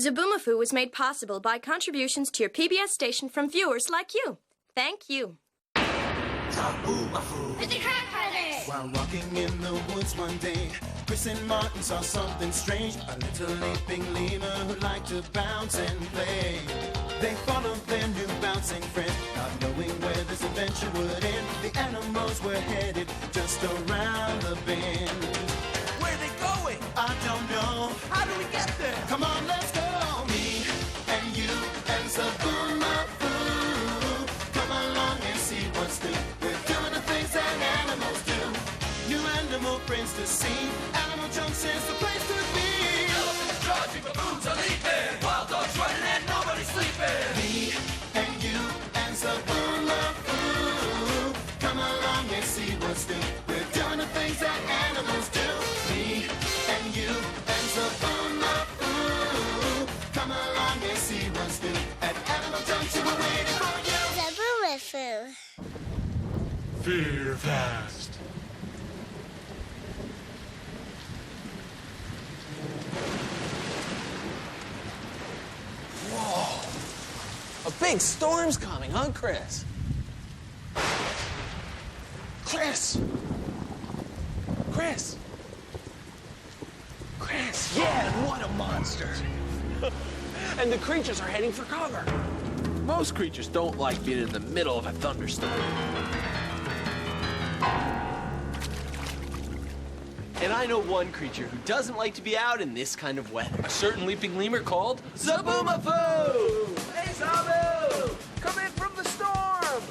Zoboomafoo was made possible by contributions to your PBS station from viewers like you. Thank you. Zoboomafoo. It's a cat party! While walking in the woods one day, Chris and Martin saw something strange. A little leaping lemur who liked to bounce and play. They followed their new bouncing friend, not knowing where this adventure would end. The animals were headed just around the bend. Where are they going? I don't know. How do we get there? Come on, let's go. Me and you and Zoboomafoo. Come along and see what's new. We're doing the things that animals do. New animal friends to see. Animal Junction's the place to be. Elephants charging, baboons are leaping. Wild dogs running and nobody's sleeping. Me and you and Zoboomafoo. Come along and see what's new. We're doing the things that animals do. Me and you and Zoboomafoo. Come along and see what's new. At Animal Junction, we're waiting for you. Zoboomafoo. Fearfest. Whoa. A big storm's coming, huh, Chris? Chris! Chris! Chris! Yeah, what a monster! And the creatures are heading for cover. Most creatures don't like being in the middle of a thunderstorm. And I know one creature who doesn't like to be out in this kind of weather. A certain leaping lemur called Zoboomafoo! Hey, Zoboo! Come in from the storm!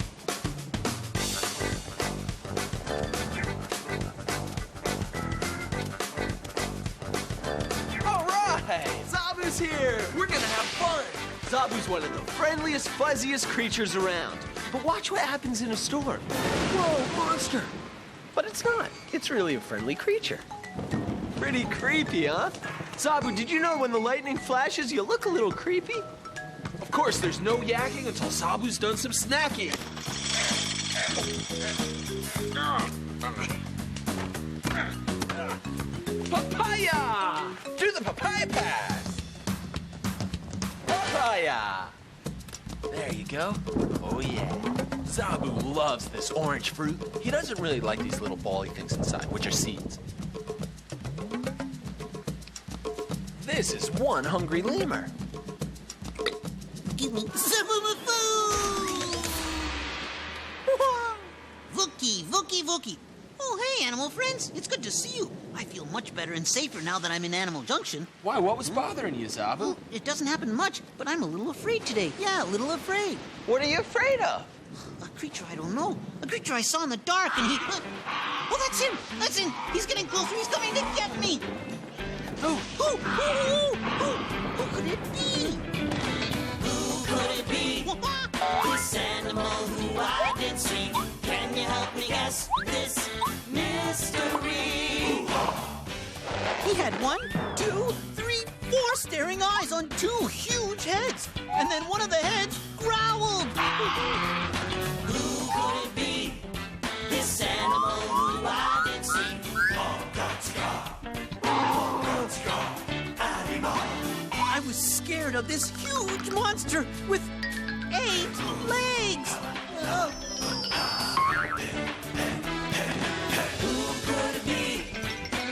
All right! Zoboo's here! We're gonna have fun! Zoboo's one of the friendliest, fuzziest creatures around. But watch what happens in a storm. Whoa, monster! But it's not. It's really a friendly creature. Pretty creepy, huh? Zoboo, did you know when the lightning flashes, you look a little creepy? Of course, there's no yakking until Zoboo's done some snacking. Papaya! Do the papaya pass! Papaya! There you go. Oh, yeah. Zoboo loves this orange fruit. He doesn't really like these little bally things inside, which are seeds. This is one hungry lemur. Give me Zoboomafoo! Vookie, Vookie, Vookie. Oh, hey, animal friends. It's good to see you. I feel much better and safer now that I'm in Animal Junction. Why, what was bothering you, Zoboo? Well, it doesn't happen much, but I'm a little afraid today. Yeah, a little afraid. What are you afraid of? A creature I don't know. A creature I saw in the dark, and he... Oh, that's him! That's him! He's getting closer. He's coming to get me! Who could it be? Who could it be? This animal who I did see. Can you help me guess this mystery? He had 1, 2, 3, 4 staring eyes on 2 huge heads. And then one of the heads growled. Who could it be? This animal who I did see. I was scared of this huge monster with 8 legs. Who could it be?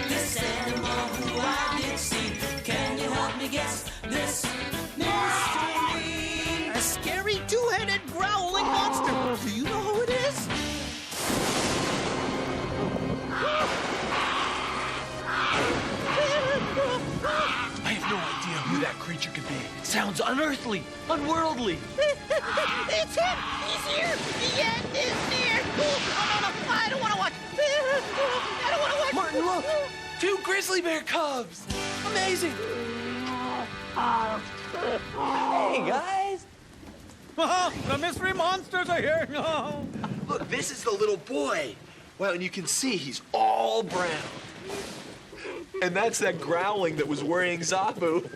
This animal who I did see. Can you help me guess this mystery? A scary 2-headed growling monster. Do you know who it is? I have no idea who that creature could be. Sounds unearthly, unworldly. It's him! He's here! The end is near! Oh, no, I don't want to watch! I don't want to watch! Martin, look! 2 grizzly bear cubs! Amazing! Hey, guys! The mystery monsters are here! Look, this is the little boy. Well, and you can see he's all brown. And that's that growling that was worrying Zoboo.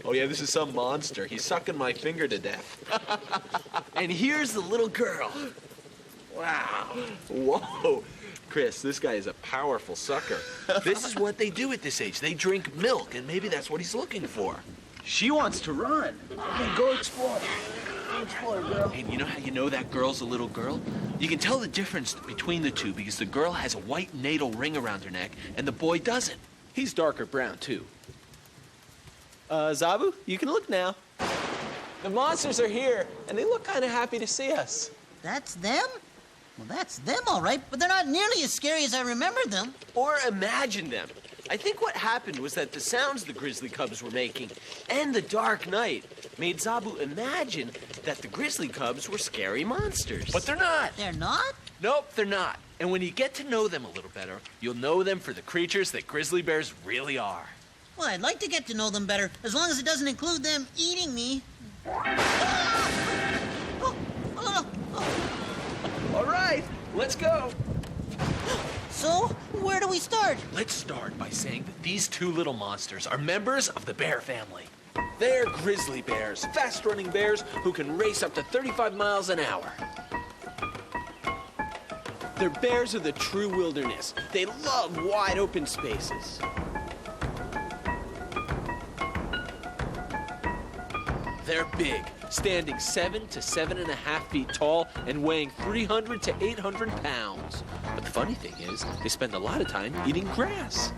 Oh, yeah, this is some monster. He's sucking my finger to death. And here's the little girl. Wow. Whoa. Chris, this guy is a powerful sucker. This is what they do at this age. They drink milk, and maybe that's what he's looking for. She wants to run. Okay, go explore. Go explore, girl. And you know how you know that girl's a little girl? You can tell the difference between the two because the girl has a white natal ring around her neck, and the boy doesn't. He's darker brown, too. Zoboo, you can look now. The monsters are here, and they look kind of happy to see us. That's them? Well, that's them, all right, but they're not nearly as scary as I remember them. Or imagine them. I think what happened was that the sounds the grizzly cubs were making and the dark night made Zoboo imagine that the grizzly cubs were scary monsters. But they're not. They're not? Nope, they're not. And when you get to know them a little better, you'll know them for the creatures that grizzly bears really are. Well, I'd like to get to know them better, as long as it doesn't include them eating me. All right, let's go. So, where do we start? Let's start by saying that these two little monsters are members of the bear family. They're grizzly bears, fast-running bears who can race up to 35 miles an hour. They're bears of the true wilderness. They love wide open spaces. They're big, standing 7 to 7.5 feet tall and weighing 300 to 800 pounds. But the funny thing is, they spend a lot of time eating grass.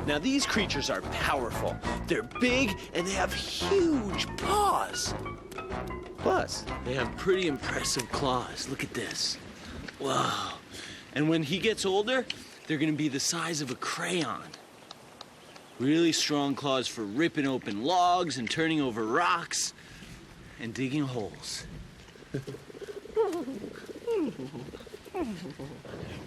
Now, these creatures are powerful. They're big and they have huge paws. Plus, they have pretty impressive claws. Look at this. Wow. And when he gets older, they're going to be the size of a crayon. Really strong claws for ripping open logs and turning over rocks and digging holes.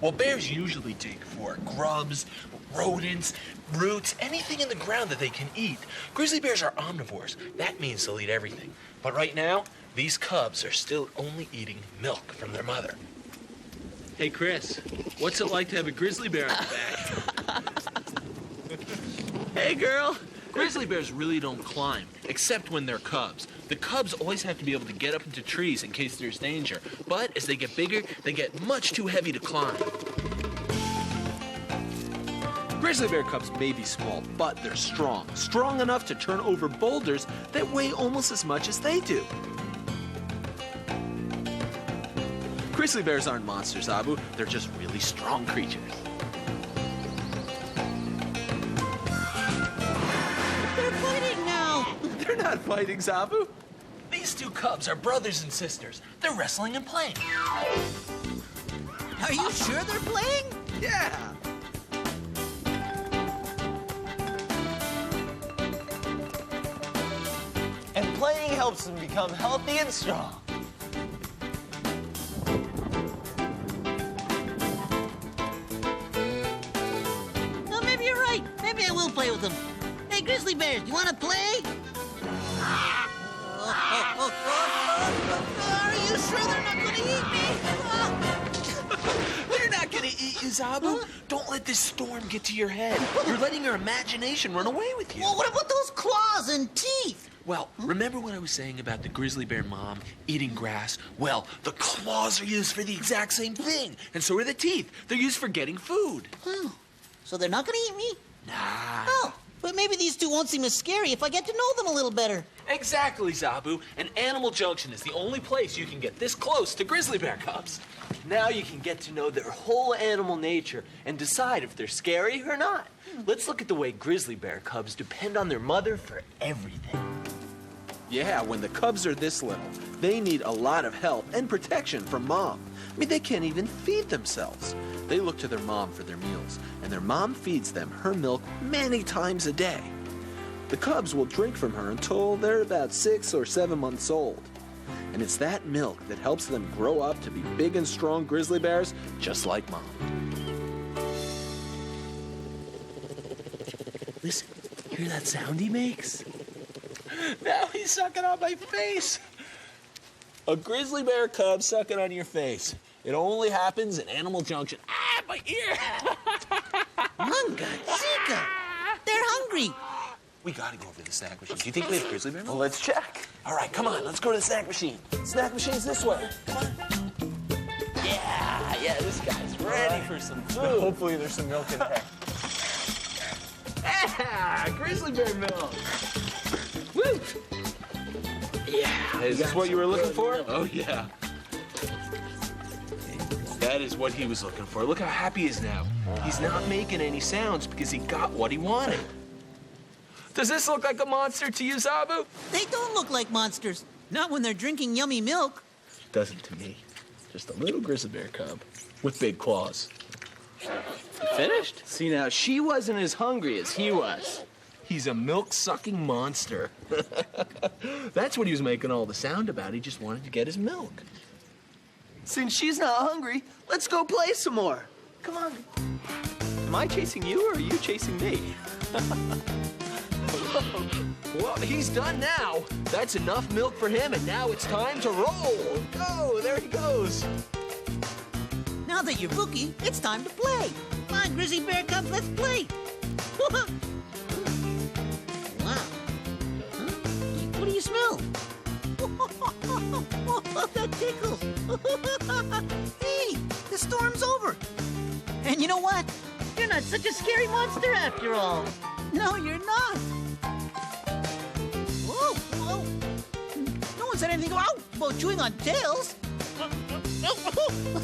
Well, bears usually dig for grubs, rodents, roots, anything in the ground that they can eat. Grizzly bears are omnivores. That means they'll eat everything. But right now, these cubs are still only eating milk from their mother. Hey, Chris, what's it like to have a grizzly bear on the back? Hey, girl. Grizzly bears really don't climb, except when they're cubs. The cubs always have to be able to get up into trees in case there's danger. But as they get bigger, they get much too heavy to climb. Grizzly bear cubs may be small, but they're strong. Strong enough to turn over boulders that weigh almost as much as they do. Grizzly bears aren't monsters, Zoboo. They're just really strong creatures. They're fighting now. They're not fighting, Zoboo. These two cubs are brothers and sisters. They're wrestling and playing. Are you sure they're playing? Yeah. And playing helps them become healthy and strong. No, maybe you're right. Maybe I will play with them. Hey, grizzly bears, you want to play? Are you sure they're not going to eat me? They're not gonna eat you, Zoboo. Don't let this storm get to your head. You're letting your imagination run away with you. Well, what about those claws and teeth? Well, remember what I was saying about the grizzly bear mom eating grass? Well, the claws are used for the exact same thing, and so are the teeth. They're used for getting food. Oh, so they're not going to eat me? Nah. Oh, but maybe these two won't seem as scary if I get to know them a little better. Exactly, Zoboo. And Animal Junction is the only place you can get this close to grizzly bear cubs. Now you can get to know their whole animal nature and decide if they're scary or not. Let's look at the way grizzly bear cubs depend on their mother for everything. Yeah, when the cubs are this little, they need a lot of help and protection from mom. I mean, they can't even feed themselves. They look to their mom for their meals, and their mom feeds them her milk many times a day. The cubs will drink from her until they're about 6 or 7 months old. And it's that milk that helps them grow up to be big and strong grizzly bears, just like mom. Listen, hear that sound he makes? Now he's sucking on my face. A grizzly bear cub sucking on your face. It only happens in Animal Junction. Ah, my ear! Manga, chica, they're hungry. We gotta go over to the snack machine. Do you think we have grizzly bear? Well, let's check. All right, come on, let's go to the snack machine. Snack machine's this way. Come on. Yeah, this guy's ready for some food. Hopefully there's some milk in there. Yeah, grizzly bear milk. Woo! Yeah. Is this what you were looking for? Oh, yeah. That is what he was looking for. Look how happy he is now. He's not making any sounds because he got what he wanted. Does this look like a monster to you, Zoboo? They don't look like monsters. Not when they're drinking yummy milk. Doesn't to me. Just a little grizzly bear cub with big claws. You finished? See, now, she wasn't as hungry as he was. He's a milk-sucking monster. That's what he was making all the sound about. He just wanted to get his milk. Since she's not hungry, let's go play some more. Come on. Am I chasing you or are you chasing me? Well, he's done now. That's enough milk for him, and now it's time to roll. Go, there he goes. Now that you're Bookie, it's time to play. Come on, grizzly bear cubs, let's play. Wow. Huh? What do you smell? That tickles. Hey, the storm's over. And you know what? You're not such a scary monster after all. No, you're not. Whoa, whoa. No one said anything about chewing on tails.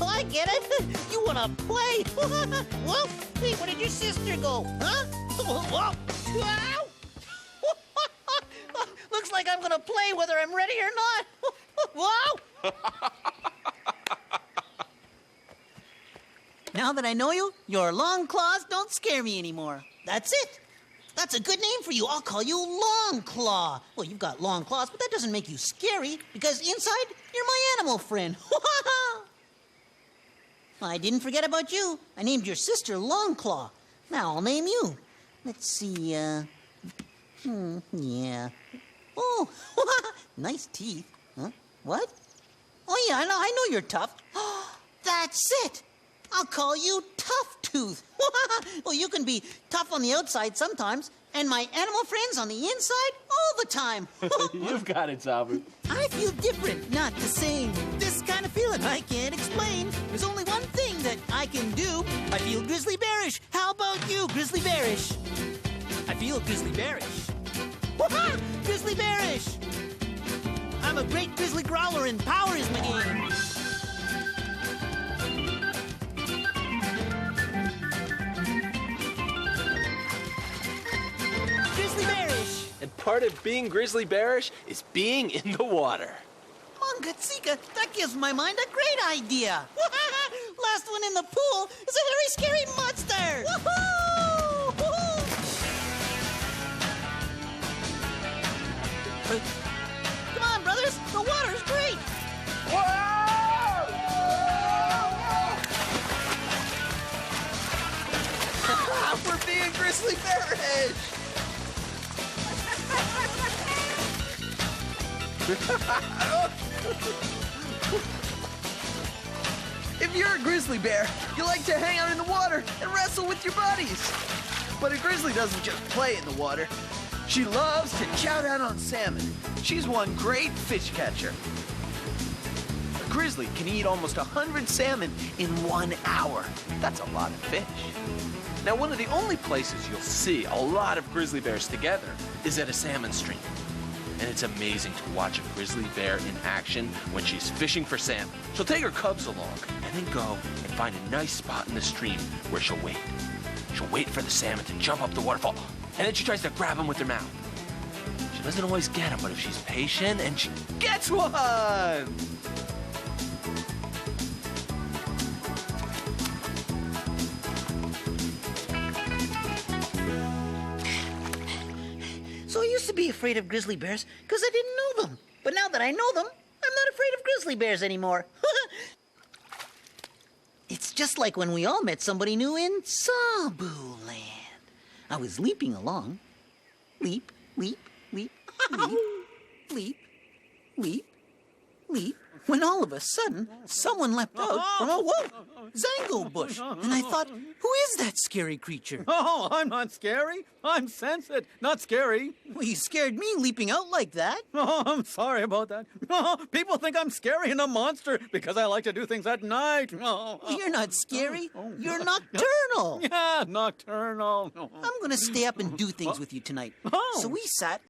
I get it. You want to play. Well, hey, where did your sister go? Huh? Whoa. Ow. Looks like I'm going to play whether I'm ready or not. Whoa. Now that I know you, your long claws don't scare me anymore. That's it. That's a good name for you. I'll call you Long Claw. Well, you've got long claws, but that doesn't make you scary because inside, you're my animal friend. I didn't forget about you. I named your sister Long Claw. Now I'll name you. Let's see, yeah. Oh, nice teeth. Huh? What? Oh, yeah, I know you're tough. That's it. I'll call you Tough Tooth. Well, you can be tough on the outside sometimes, and my animal friends on the inside all the time. You've got it, Zoboo. I feel different, not the same. This kind of feeling I can't explain. There's only one thing that I can do. I feel grizzly bearish. How about you, grizzly bearish? I feel grizzly bearish. Woo-ha! Grizzly bearish! I'm a great grizzly growler and power is my game. Grizzly bearish! And part of being grizzly bearish is being in the water. Mongatsika, that gives my mind a great idea. Last one in the pool is a very scary monster. Woohoo! Woohoo! Come on, brothers, the water's great. We're being grizzly bearish. If you're a grizzly bear, you like to hang out in the water and wrestle with your buddies. But a grizzly doesn't just play in the water. She loves to chow down on salmon. She's one great fish catcher. A grizzly can eat almost 100 salmon in 1 hour. That's a lot of fish. Now, one of the only places you'll see a lot of grizzly bears together is at a salmon stream. And it's amazing to watch a grizzly bear in action when she's fishing for salmon. She'll take her cubs along and then go and find a nice spot in the stream where she'll wait. She'll wait for the salmon to jump up the waterfall, and then she tries to grab them with her mouth. She doesn't always get them, but if she's patient, and she gets one! So I used to be afraid of grizzly bears because I didn't know them. But now that I know them, I'm not afraid of grizzly bears anymore. It's just like when we all met somebody new in Zoboo land. I was leaping along. Leap, leap, leap, leap, leap, leap, leap when all of a sudden someone leapt out from a zango bush. And I thought, who is that scary creature? Oh, I'm not scary. I'm Senseit, not scary. Well, you scared me leaping out like that. Oh, I'm sorry about that. Oh, people think I'm scary and a monster because I like to do things at night. Oh, Well, you're not scary. You're nocturnal. yeah, nocturnal. I'm going to stay up and do things with you tonight. Oh. So we sat